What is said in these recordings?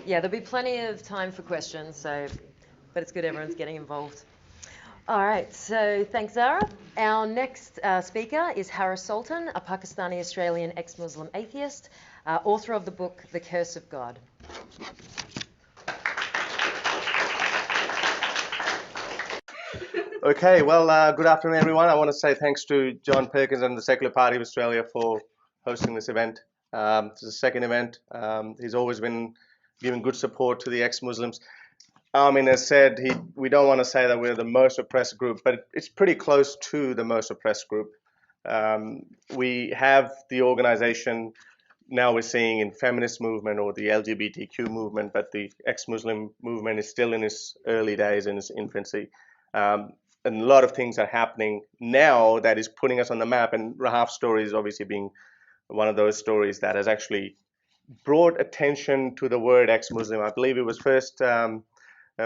Yeah, there'll be plenty of time for questions, but it's good everyone's getting involved. All right, so thanks, Zara. Our next speaker is Harris Sultan, a Pakistani-Australian ex-Muslim atheist, author of the book The Curse of God. Okay, well, good afternoon, everyone. I want to say thanks to John Perkins and the Secular Party of Australia for hosting this event. It's the second event. He's always been giving good support to the ex-Muslims. Armin has said we don't want to say that we're the most oppressed group, but it's pretty close to the most oppressed group. We have the organization now we're seeing in feminist movement or the LGBTQ movement, but the ex-Muslim movement is still in its early days, in its infancy. And a lot of things are happening now that is putting us on the map, and Rahaf's story is obviously being one of those stories that has actually brought attention to the word ex-Muslim. I believe it was first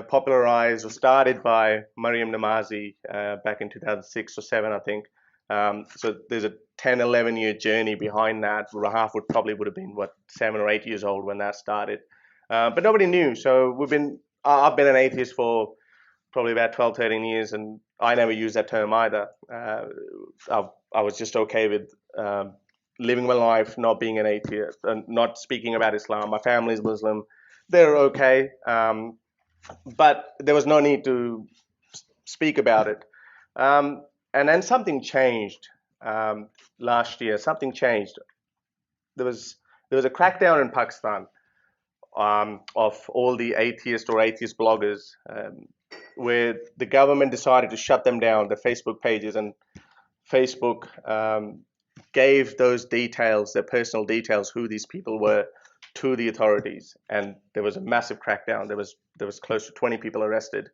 popularized or started by Mariam Namazi back in 2006 or 7, I think. So there's a 10, 11-year journey behind that. Rahaf would have been, 7 or 8 years old when that started. But nobody knew. So I've been an atheist for probably about 12, 13 years, and I never used that term either. I was just okay with living my life, not being an atheist, and not speaking about Islam. My family's Muslim. They're okay. But there was no need to speak about it. And then something changed last year. Something changed. There was a crackdown in Pakistan of all the atheist bloggers, where the government decided to shut them down, the Facebook pages, and Facebook gave those details, their personal details, who these people were, to the authorities, and there was a massive crackdown. There was close to 20 people arrested.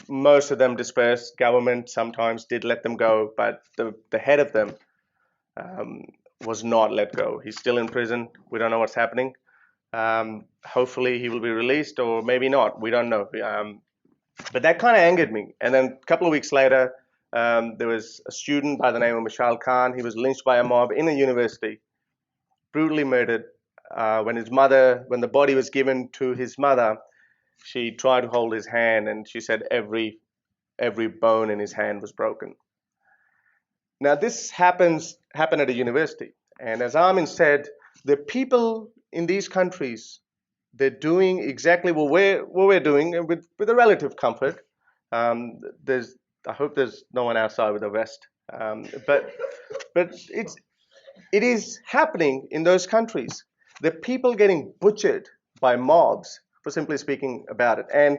Most of them dispersed. Government sometimes did let them go, but the head of them was not let go. He's still in prison. We don't know what's happening. Hopefully he will be released, or maybe not. We don't know. But that kind of angered me. And then a couple of weeks later, there was a student by the name of Mashal Khan. He was lynched by a mob in a university, brutally murdered. When the body was given to his mother, she tried to hold his hand, and she said every bone in his hand was broken. Now this happened at a university, and as Armin said, the people in these countries, they're doing exactly what we're doing, and with a relative comfort. I hope there's no one outside with a vest, but it is happening in those countries. The people getting butchered by mobs for simply speaking about it. And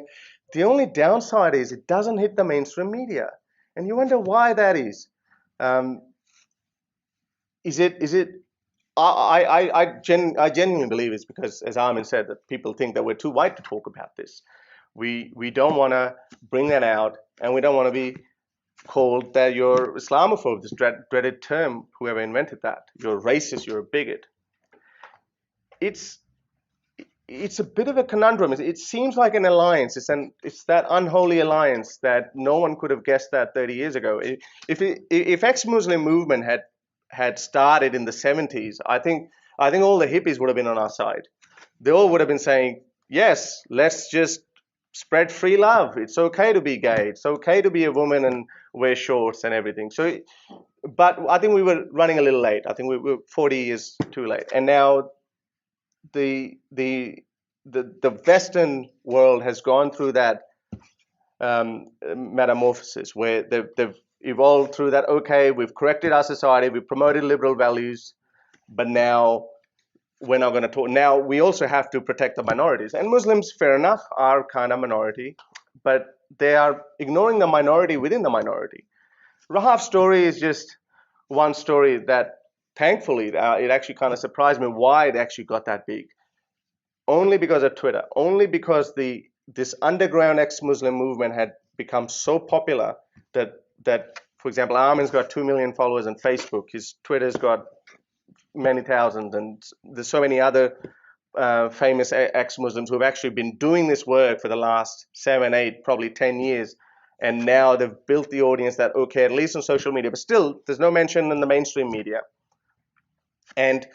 the only downside is it doesn't hit the mainstream media. And you wonder why that is. I genuinely believe it's because, as Armin said, that people think that we're too white to talk about this. We don't want to bring that out, and we don't want to be called that you're Islamophobe, this dreaded term, whoever invented that. You're racist, you're a bigot. It's a bit of a conundrum. It seems like an alliance. It's that unholy alliance that no one could have guessed that 30 years ago. If ex-Muslim movement had started in the 70s, I think all the hippies would have been on our side. They all would have been saying, yes, let's just spread free love. It's okay to be gay. It's okay to be a woman and wear shorts and everything. But I think we were running a little late. I think we were 40 years too late. And now the Western world has gone through that metamorphosis where they've evolved through that. Okay, we've corrected our society, we've promoted liberal values, but now we're not going to talk. Now we also have to protect the minorities. And Muslims, fair enough, are kind of minority, but they are ignoring the minority within the minority. Rahaf's story is just one story that, thankfully, it actually kind of surprised me why it actually got that big. Only because of Twitter, only because this underground ex-Muslim movement had become so popular that, for example, Armin's got 2 million followers on Facebook. His Twitter's got many thousands, and there's so many other famous ex-Muslims who have actually been doing this work for the last 7, 8, probably 10 years. And now they've built the audience that, okay, at least on social media, but still there's no mention in the mainstream media. And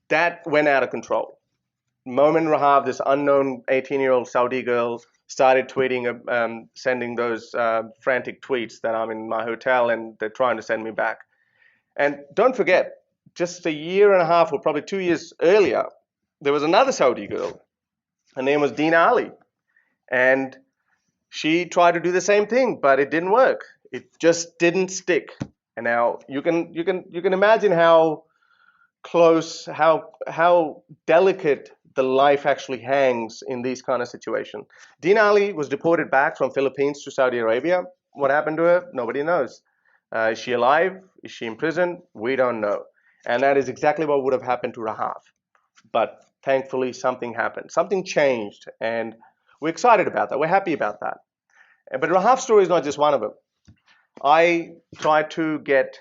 that went out of control. moment Rahab, this unknown 18-year-old Saudi girl, started tweeting, sending those frantic tweets that I'm in my hotel and they're trying to send me back. And don't forget, just a year and a half or probably 2 years earlier, there was another Saudi girl. Her name was Dina Ali. And she tried to do the same thing, but it didn't work. It just didn't stick. And now you can imagine how close, how delicate the life actually hangs in these kind of situations. Dina Ali was deported back from Philippines to Saudi Arabia. What happened to her? Nobody knows. Is she alive? Is she in prison? We don't know. And that is exactly what would have happened to Rahaf. But thankfully, something happened. Something changed, and we're excited about that. We're happy about that. But Rahaf's story is not just one of them. I try to get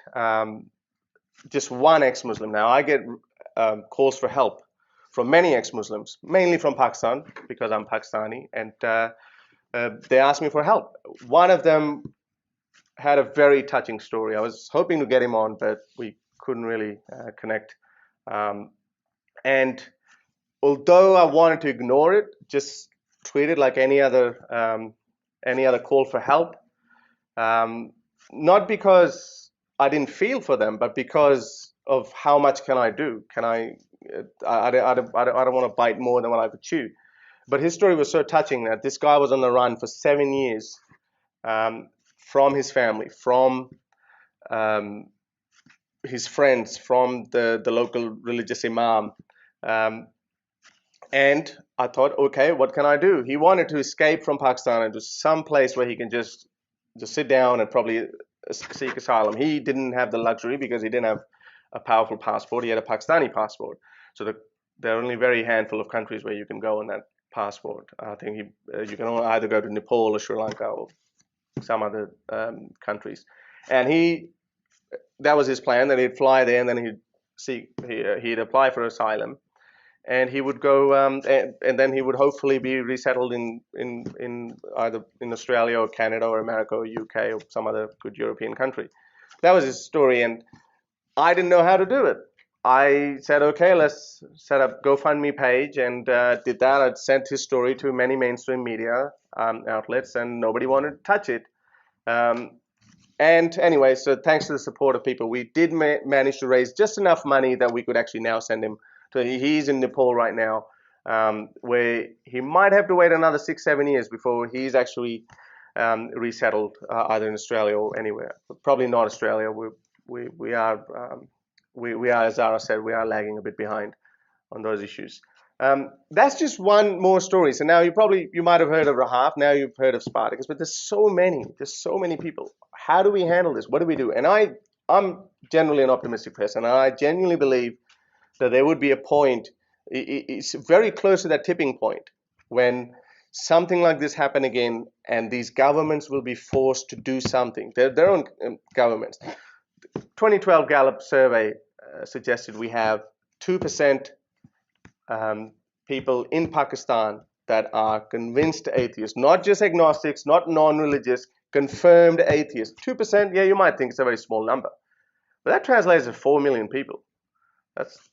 just one ex-Muslim. Now, I get calls for help from many ex-Muslims, mainly from Pakistan, because I'm Pakistani, and they ask me for help. One of them had a very touching story. I was hoping to get him on, but we couldn't really connect. And although I wanted to ignore it, just treat it like any other call for help, not because I didn't feel for them, but because of how much can I do? Can I? I don't want to bite more than what I could chew. But his story was so touching that this guy was on the run for 7 years from his family, from his friends, from the local religious imam. And I thought, okay, what can I do? He wanted to escape from Pakistan into some place where he can just sit down and probably seek asylum. He didn't have the luxury because he didn't have a powerful passport. He had a Pakistani passport. So there are only very handful of countries where you can go on that passport. I think you can either go to Nepal or Sri Lanka or some other countries. And that was his plan, that he'd fly there and then he'd apply for asylum. And he would go, and then he would hopefully be resettled in either in Australia or Canada or America or UK or some other good European country. That was his story, and I didn't know how to do it. I said, okay, let's set up GoFundMe page, and did that. I'd sent his story to many mainstream media outlets, and nobody wanted to touch it. And anyway, so thanks to the support of people, we did manage to raise just enough money that we could actually now send him. So he's in Nepal right now, where he might have to wait another 6-7 years before he's actually resettled either in Australia or anywhere. But probably not Australia. We are, as Zara said, we are lagging a bit behind on those issues. That's just one more story. So now you might have heard of Rahaf. Now you've heard of Spartacus, but there's so many people. How do we handle this? What do we do? And I'm generally an optimistic person, and I genuinely believe that there would be a point, it's very close to that tipping point, when something like this happen again and these governments will be forced to do something, their own governments. 2012 Gallup survey suggested we have 2% people in Pakistan that are convinced atheists, not just agnostics, not non-religious, confirmed atheists. 2%, yeah, you might think it's a very small number, but that translates to 4 million people.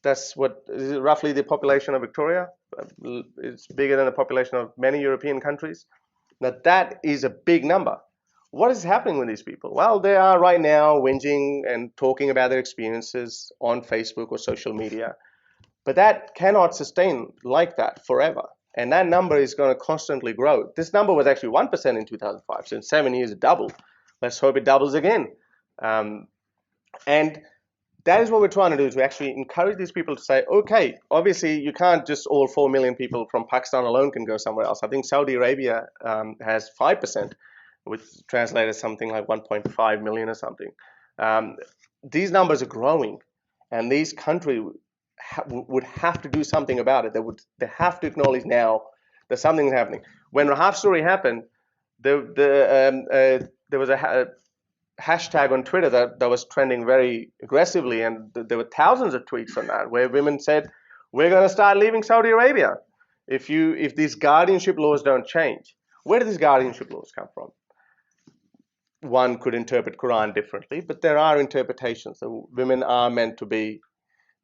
That's what is roughly the population of Victoria. It's bigger than the population of many European countries. Now that is a big number. What is happening with these people? Well, they are right now whinging and talking about their experiences on Facebook or social media. But that cannot sustain like that forever. And that number is going to constantly grow. This number was actually 1% in 2005. So in 7 years, it doubled. Let's hope it doubles again. And that is what we're trying to do, to actually encourage these people to say, okay, obviously you can't just all 4 million people from Pakistan alone can go somewhere else. I think Saudi Arabia has 5%, which translates something like 1.5 million or something. These numbers are growing, and these countries would have to do something about it. They have to acknowledge now that something is happening. When Rahaf's story happened, there was a hashtag on Twitter that was trending very aggressively, and there were thousands of tweets on that where women said, we're going to start leaving Saudi Arabia if these guardianship laws don't change. Where do these guardianship laws come from? One could interpret Quran differently, but there are interpretations that women are meant to be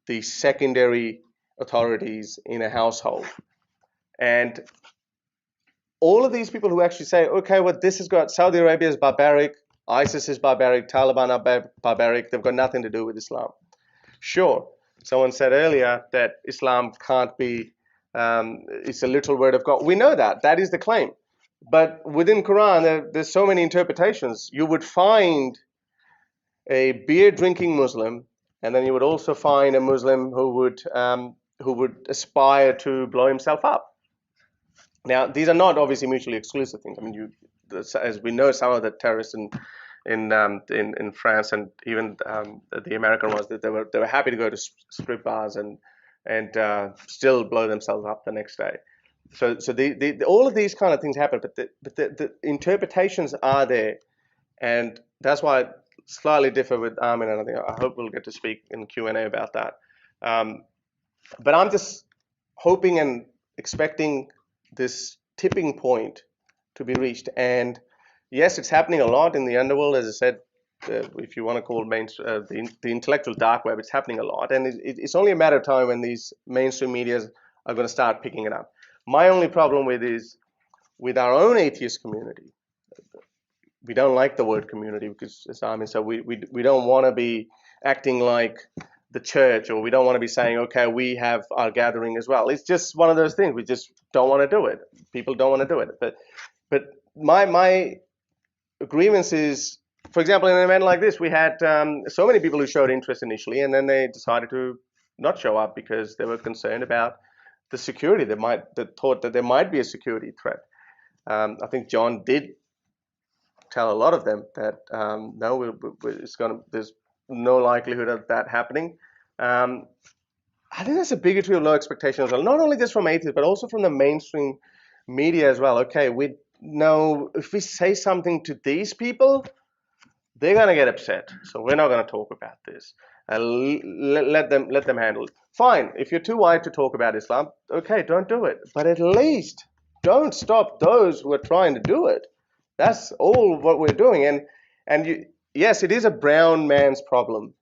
the secondary authorities in a household. And all of these people who actually say, okay, well, this has got Saudi Arabia is barbaric, ISIS is barbaric, Taliban are barbaric, they've got nothing to do with Islam. Sure, someone said earlier that Islam can't be, it's a literal word of God. We know that. That is the claim. But within Quran, there's so many interpretations. You would find a beer-drinking Muslim, and then you would also find a Muslim who would aspire to blow himself up. Now, these are not obviously mutually exclusive things. I mean, as we know, some of the terrorists in France and even the American ones, that they were happy to go to strip bars and still blow themselves up the next day. So all of these kind of things happen, but the interpretations are there, and that's why I slightly differ with Armin, and I hope we'll get to speak in Q&A about that. But I'm just hoping and expecting this tipping point to be reached. And yes, it's happening a lot in the underworld, as I said, if you want to call the intellectual dark web, it's happening a lot. And it's only a matter of time when these mainstream medias are going to start picking it up. My only problem with our own atheist community. We don't like the word community because, as Armin said, we don't want to be acting like the church, or we don't want to be saying, okay, we have our gathering as well. It's just one of those things. We just don't want to do it. People don't want to do it. But my grievance is, for example, in an event like this, we had so many people who showed interest initially, and then they decided to not show up because they were concerned about the security. They thought that there might be a security threat. I think John did tell a lot of them that no, there's no likelihood of that happening. I think that's a bigotry of low expectation as well, not only just from atheists, but also from the mainstream media as well. Okay, we know if we say something to these people, they're going to get upset, so we're not going to talk about this. Let them handle it. Fine, if you're too white to talk about Islam, okay, don't do it. But at least don't stop those who are trying to do it. That's all what we're doing. Yes, it is a brown man's problem.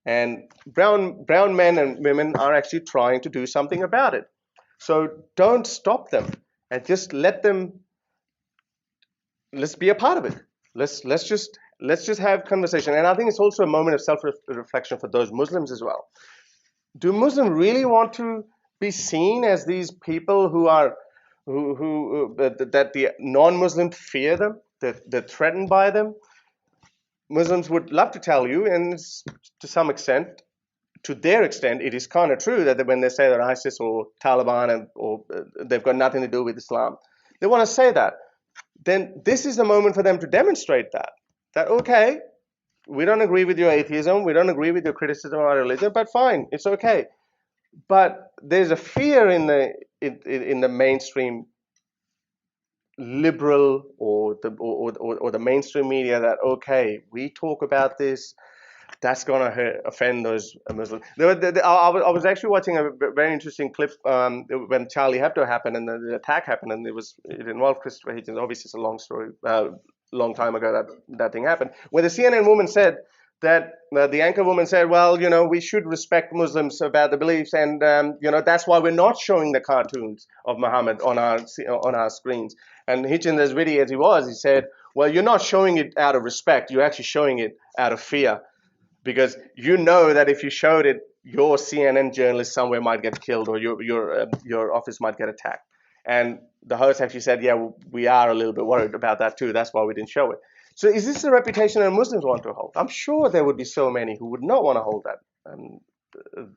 And brown men and women are actually trying to do something about it. So don't stop them, and just let's be a part of it. Let's just have conversation. And I think it's also a moment of self-reflection for those Muslims as well. Do Muslims really want to be seen as these people that the non-Muslims fear them, that they're threatened by them? Muslims would love to tell you, and to some extent, to their extent, it is kind of true that when they say that ISIS or Taliban or they've got nothing to do with Islam, they want to say that. Then this is the moment for them to demonstrate that okay, we don't agree with your atheism, we don't agree with your criticism of our religion, but fine, it's okay. But there's a fear in the mainstream liberal or the mainstream media that okay, we talk about this, that's going to offend those Muslims. I was actually watching a very interesting clip when Charlie Hebdo happened and the attack happened, and it involved Christopher Hitchens. Obviously, it's a long story, long time ago that thing happened, where the CNN woman said that the anchor woman said, well, we should respect Muslims about the beliefs, and that's why we're not showing the cartoons of Muhammad on our screens. And Hitchens, as witty as he said, well, you're not showing it out of respect, you're actually showing it out of fear. Because you know that if you showed it, your CNN journalist somewhere might get killed, or your office might get attacked. And the host actually said, yeah, we are a little bit worried about that too. That's why we didn't show it. So is this a reputation that Muslims want to hold? I'm sure there would be so many who would not want to hold that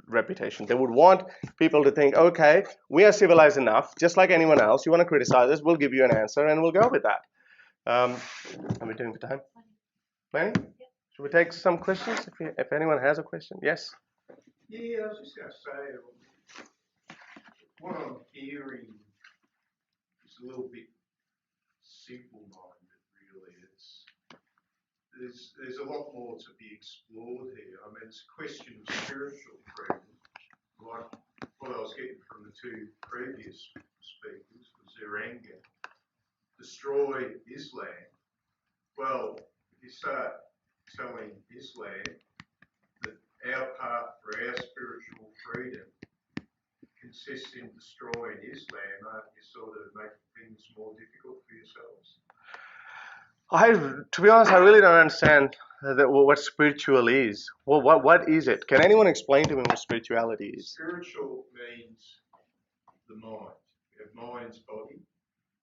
reputation. They would want people to think, okay, we are civilized enough, just like anyone else. You want to criticize us, we'll give you an answer, and we'll go with that. How are we doing for time? Manny? Should we take some questions if anyone has a question? Yes? Yeah, I was just going to say, what I'm hearing is a little bit simple-minded, really. There's a lot more to be explored here. I mean, it's a question of spiritual freedom, like what I was getting from the two previous speakers was their anger. Destroy Islam. Well, if you start telling Islam that our path for our spiritual freedom consists in destroying Islam, aren't you sort of making things more difficult for yourselves? To be honest, I really don't understand what spiritual is. Well, what is it? Can anyone explain to me what spirituality is? Spiritual means the mind. We have mind's body.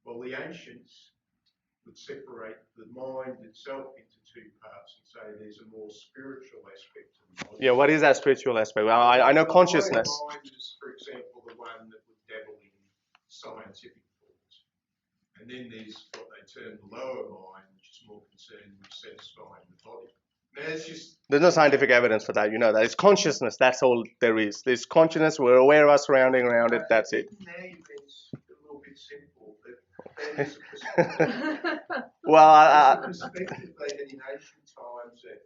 Well, the ancients would separate the mind itself into two parts and say there's a more spiritual aspect to the body. Yeah, what is that spiritual aspect? Well, I know consciousness. The mind is, for example, the one that would dabble in scientific thoughts. And then there's what they term the lower mind, which is more concerned with satisfying the body. Now, it's just... There's no scientific evidence for that, you know that. It's consciousness, that's all there is. There's consciousness, we're aware of our surrounding around it, that's it. Now it's a little bit simple, but that is a perspective. Well, It's a perspective they had in ancient times that,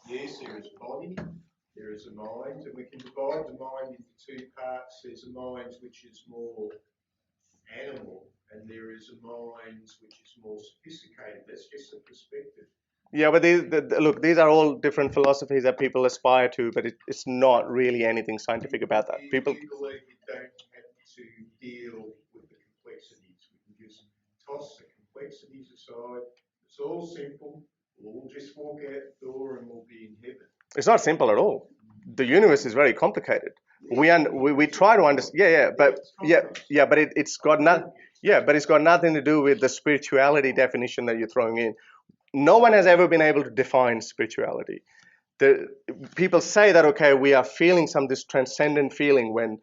yes, there is a body, there is a mind, and we can divide the mind into two parts. There's a mind which is more animal, and there is a mind which is more sophisticated. That's just a perspective. yeah, but look, these are all different philosophies that people aspire to, but it's not really anything scientific about that. People. You believe you don't have to deal with the complexities. We can just toss the complexities aside. It's all simple. We'll just walk out the door and we'll be in heaven. It's not simple at all. The universe is very complicated. We try to understand. But it's got nothing to do with the spirituality definition that you're throwing in. No one has ever been able to define spirituality. People say that, okay, we are feeling this transcendent feeling when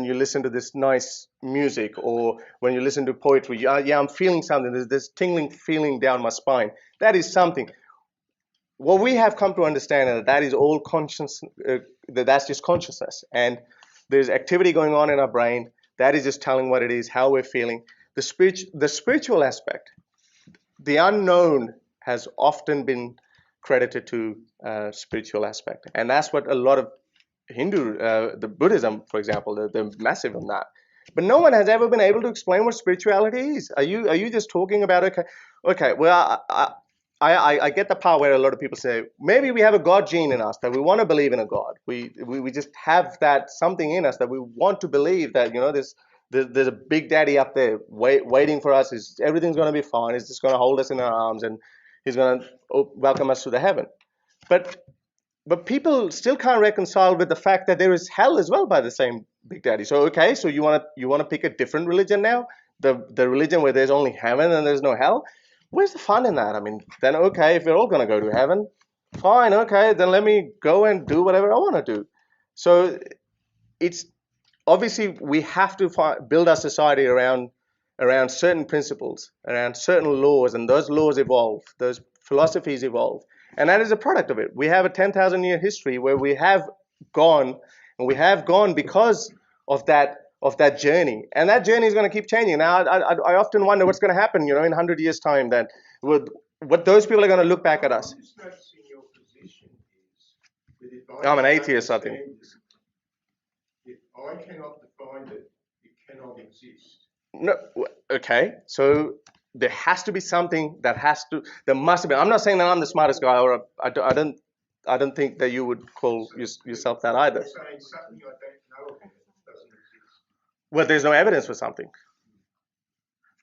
you listen to this nice music or when you listen to poetry. Yeah, I'm feeling something. There's this tingling feeling down my spine. That is something. What we have come to understand is that is all conscious. That's just consciousness, and there's activity going on in our brain. That is just telling what it is, how we're feeling. The spiritual aspect, the unknown, has often been credited to spiritual aspect, and that's what a lot of Hindu, the Buddhism, for example, they're massive on that. But no one has ever been able to explain what spirituality is. Are you just talking about okay? Well, I get the part where a lot of people say maybe we have a God gene in us that we want to believe in a God. We just have that something in us that we want to believe that there's a big daddy up there waiting for us. Everything's going to be fine. He's just going to hold us in our arms and he's going to welcome us to the heaven. But people still can't reconcile with the fact that there is hell as well by the same big daddy. So okay, so you want to pick a different religion now? The religion where there's only heaven and there's no hell? Where's the fun in that? I mean, then okay, if we're all going to go to heaven, fine, okay, then let me go and do whatever I want to do. So it's obviously we have to build our society around certain principles, around certain laws, and those laws evolve, those philosophies evolve, and that is a product of it. We have a 10,000-year history where we have gone, and we have gone because of that journey, and that journey is going to keep changing. Now, I often wonder what's going to happen, in 100 years' time. That what those people are going to look back at us. I'm just noticing your position is that if I'm an atheist, I think. If I cannot define it, it cannot exist. No, okay. So there has to be something there must be. I'm not saying that I'm the smartest guy, or I don't think that you would call yourself that either. You're saying something I don't know about doesn't exist. Well, there's no evidence for something.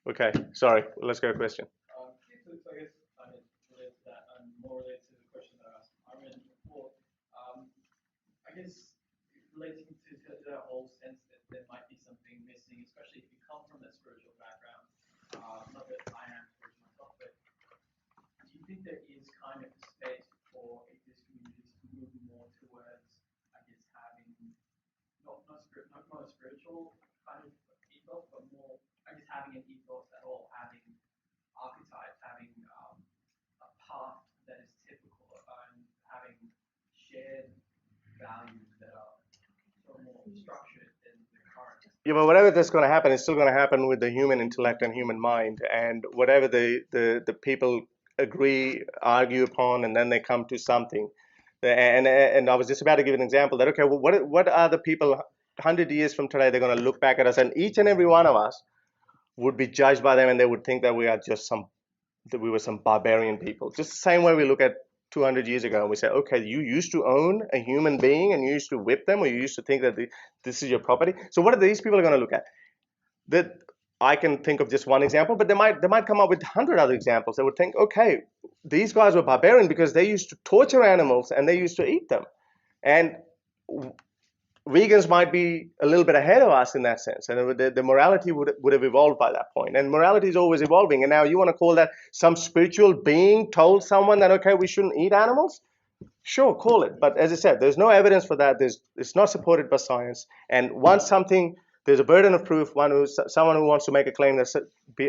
Okay, sorry. Let's go to a question. I guess related to that, and more related to the question that I asked Aaron before. I guess relating to that whole sense that there might be something missing, especially if you come from that spiritual background. Not that I am spiritual myself, but do you think there is kind of a space for atheist communities to move more towards, I guess, having not a spiritual kind of ethos, but more, I guess, having an ethos at all, having archetypes, having a path that is typical, and having shared values that are sort of more structured than the current. Yeah, but whatever that's going to happen, it's still going to happen with the human intellect and human mind, and whatever the people agree, argue upon, and then they come to something. And I was just about to give an example that, okay, well, what are the people 100 years from today, they're going to look back at us, and each and every one of us would be judged by them, and they would think that we were some barbarian people. Just the same way we look at 200 years ago, and we say, okay, you used to own a human being and you used to whip them, or you used to think that this is your property. So what are these people going to look at? That I can think of just one example, but they might come up with 100 other examples. They would think, okay, these guys were barbarian because they used to torture animals and they used to eat them. And vegans might be a little bit ahead of us in that sense, and the morality would have evolved by that point. And morality is always evolving. And now you want to call that some spiritual being told someone that, okay, we shouldn't eat animals? Sure, call it. But as I said, there's no evidence for that. It's not supported by science. And once there's a burden of proof, someone who wants to make a claim that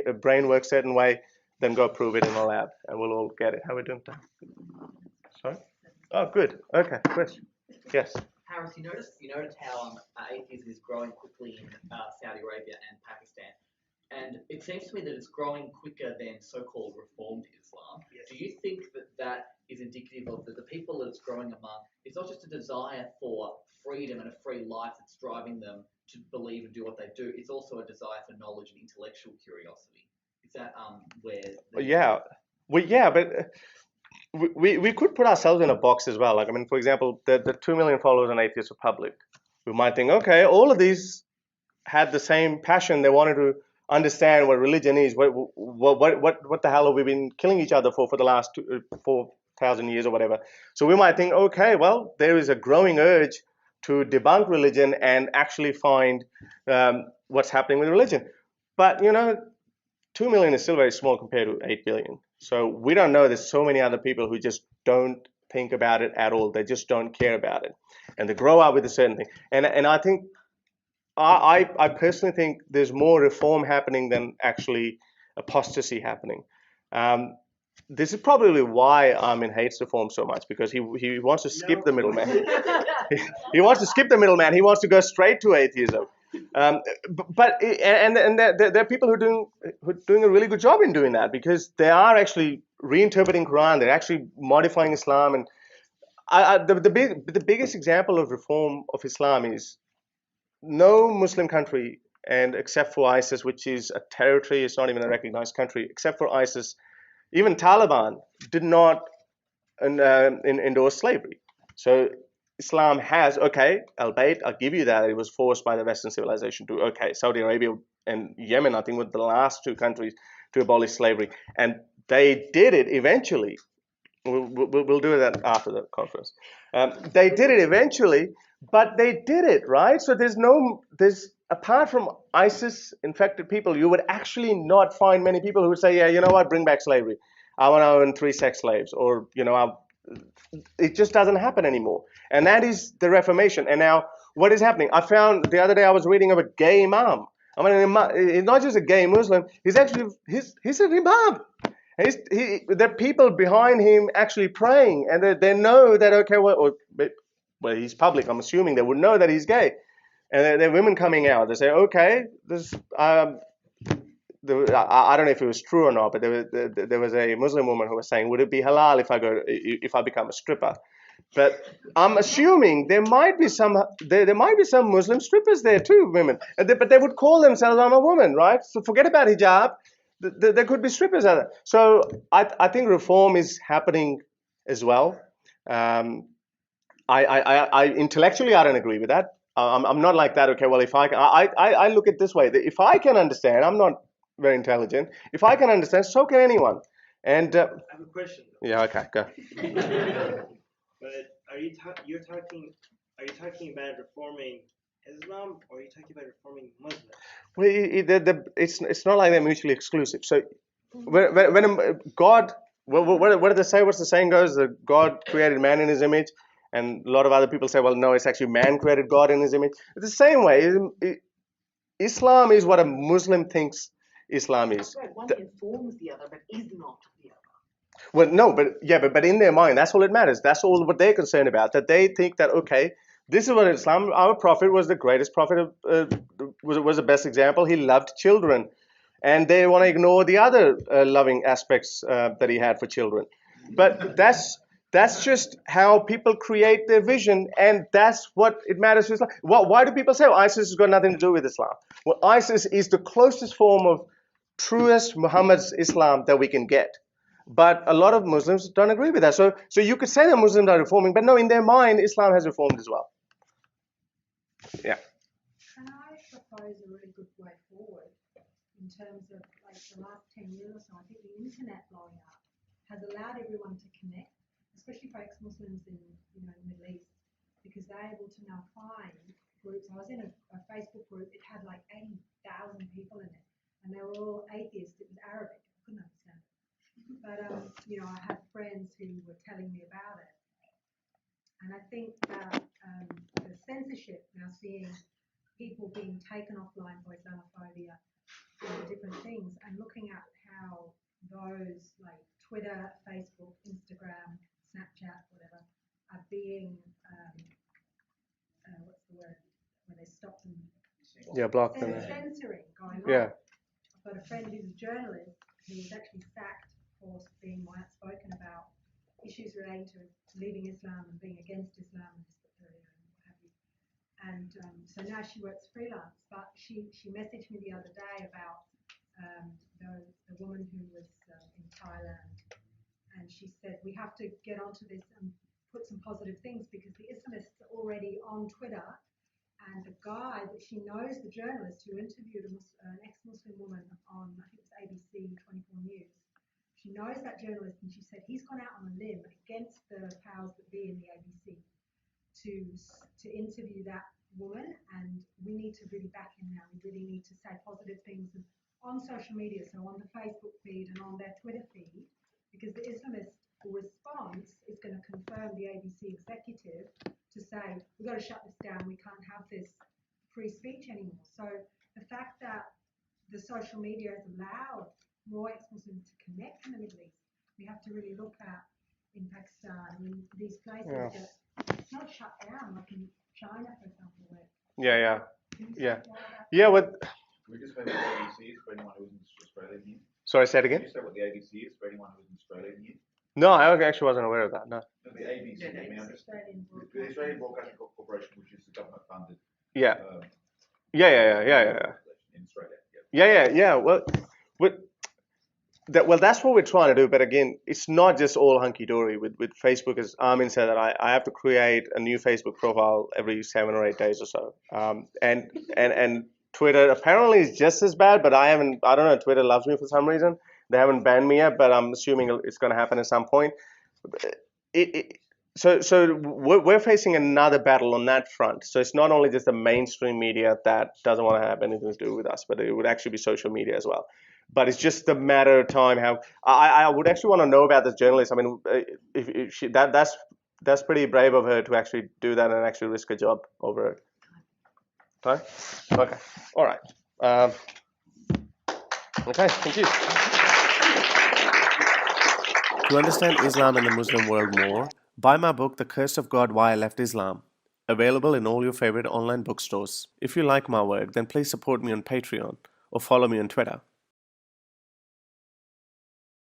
a brain works a certain way, then go prove it in the lab, and we'll all get it. How are we doing time? Sorry? Oh, good. Okay, question. Yes. Harris, you noticed how atheism is growing quickly in Saudi Arabia and Pakistan, and it seems to me that it's growing quicker than so-called reformed Islam. Yes. Do you think that is indicative of the people that it's growing among? It's not just a desire for freedom and a free life that's driving them to believe and do what they do. It's also a desire for knowledge and intellectual curiosity. Is that where? Yeah. Well, yeah, but. We could put ourselves in a box as well. Like, I mean, for example, the 2 million followers on Atheist Republic. We might think, okay, all of these had the same passion. They wanted to understand what religion is. What the hell have we been killing each other for the last 4,000 years or whatever? So we might think, okay, well, there is a growing urge to debunk religion and actually find what's happening with religion. But, 2 million is still very small compared to 8 billion. So we don't know. There's so many other people who just don't think about it at all. They just don't care about it, and they grow up with a certain thing. And I think I personally think there's more reform happening than actually apostasy happening. This is probably why Armin hates reform so much, because he wants to skip the middleman. He wants to skip the middleman. He wants to go straight to atheism. But there are people who are doing a really good job in doing that, because they are actually reinterpreting Quran. They're actually modifying Islam. And the biggest example of reform of Islam is no Muslim country, and except for ISIS, which is a territory, it's not even a recognized country, except for ISIS, even Taliban did not endorse slavery. So Islam has, okay, albeit I'll give you that, it was forced by the Western civilization to, okay, Saudi Arabia and Yemen, I think, were the last two countries to abolish slavery. And they did it eventually. We'll do that after the conference. They did it eventually, but they did it, right? So there's apart from ISIS infected people, you would actually not find many people who would say, yeah, you know what, bring back slavery. I want to own 3 sex slaves, or, it just doesn't happen anymore. And that is the Reformation. And now, what is happening? I found the other day I was reading of a gay imam. I mean, he's not just a gay Muslim. He's actually he's an imam. There are people behind him actually praying, and they know that, okay, well, he's public. I'm assuming they would know that he's gay, and there are women coming out. They say, okay, this. I don't know if it was true or not, but there was a Muslim woman who was saying, would it be halal if I become a stripper? But I'm assuming there might be some Muslim strippers there too, women. But they would call themselves, I'm a woman, right? So forget about hijab. There could be strippers out there. So I think reform is happening as well. I intellectually I don't agree with that. I'm not like that. Okay, well, if I look at it this way, that if I can understand, I'm not very intelligent. If I can understand, so can anyone. And I have a question. Yeah, okay, go. But are you talking about reforming Islam, or are you talking about reforming Muslims? Well, it's not like they're mutually exclusive. So when God, what did they say? What's the saying goes? That God created man in His image, and a lot of other people say, well, no, it's actually man created God in His image. It's the same way. Islam is what a Muslim thinks Islam is. Right, one informs the other, but is not the other. Well, no, but in their mind, that's all it matters. That's all what they're concerned about. That they think that, okay, this is what Islam. Our prophet was the greatest prophet. Was the best example. He loved children, and they want to ignore the other loving aspects that he had for children. But that's just how people create their vision, and that's what it matters to Islam. Why do people say, ISIS has got nothing to do with Islam? Well, ISIS is the closest form of truest Muhammad's Islam that we can get. But a lot of Muslims don't agree with that. So you could say that Muslims are reforming, but no, in their mind, Islam has reformed as well. Yeah. And I propose a really good way forward in terms of like the last 10 years or so. I think the internet blowing up has allowed everyone to connect, especially for ex-Muslims in the Middle East, because they're able to now find groups. I was in a Facebook group. It had like 80,000 people in it, and they were all atheists. It was Arabic. I couldn't understand it. But I had friends who were telling me about it, and I think that the censorship, now seeing people being taken offline for Islamophobia and different things, and looking at how those like Twitter, Facebook, Instagram, Snapchat, whatever, are being what's the word, when they stop them? Yeah, block them. Censoring going on. Yeah. I've got a friend who's a journalist who was actually sacked for being more outspoken about issues relating to leaving Islam and being against Islam and what have you. And so now she works freelance, but she messaged me the other day about the woman who was in Thailand, and she said we have to get onto this and put some positive things, because the Islamists are already on Twitter, and the guy that she knows, the journalist who interviewed an ex-Muslim woman on, I think it was ABC 24 News, she knows that journalist, and she said he's gone out on a limb against the powers that be in the ABC to interview that woman, and we need to really back him now. We really need to say positive things on social media, so on the Facebook feed and on their Twitter feed, because the Islamist response is going to confirm the ABC executive to say, we've got to shut this down, we can't have this free speech anymore. So the fact that the social media has allowed more ex-Muslims to connect in the Middle East, we have to really look at in Pakistan, in these places that it's not shut down, like in China, for example, where What? We just say what the ABC is for anyone who isn't Australian here. Sorry, say it again. Can you say what the ABC is for anyone who isn't Australian here? No, I actually wasn't aware of that. No. No, the ABC, I mean, the Australian Broadcasting Corporation, which is the government funded. Yeah. In Australia. Yeah. Well, that's what we're trying to do. But again, it's not just all hunky dory. With Facebook, as Armin said, that I have to create a new Facebook profile every 7 or 8 days or so. And Twitter apparently is just as bad. But I don't know. Twitter loves me for some reason. They haven't banned me yet, but I'm assuming it's going to happen at some point. So we're facing another battle on that front. So it's not only just the mainstream media that doesn't want to have anything to do with us, but it would actually be social media as well. But it's just a matter of time. How I would actually want to know about this journalist. I mean, if she, that's pretty brave of her to actually do that and actually risk a job over it. Time? Okay. All right. Okay. Thank you. To understand Islam and the Muslim world more, buy my book, The Curse of God, Why I Left Islam. Available in all your favorite online bookstores. If you like my work, then please support me on Patreon or follow me on Twitter.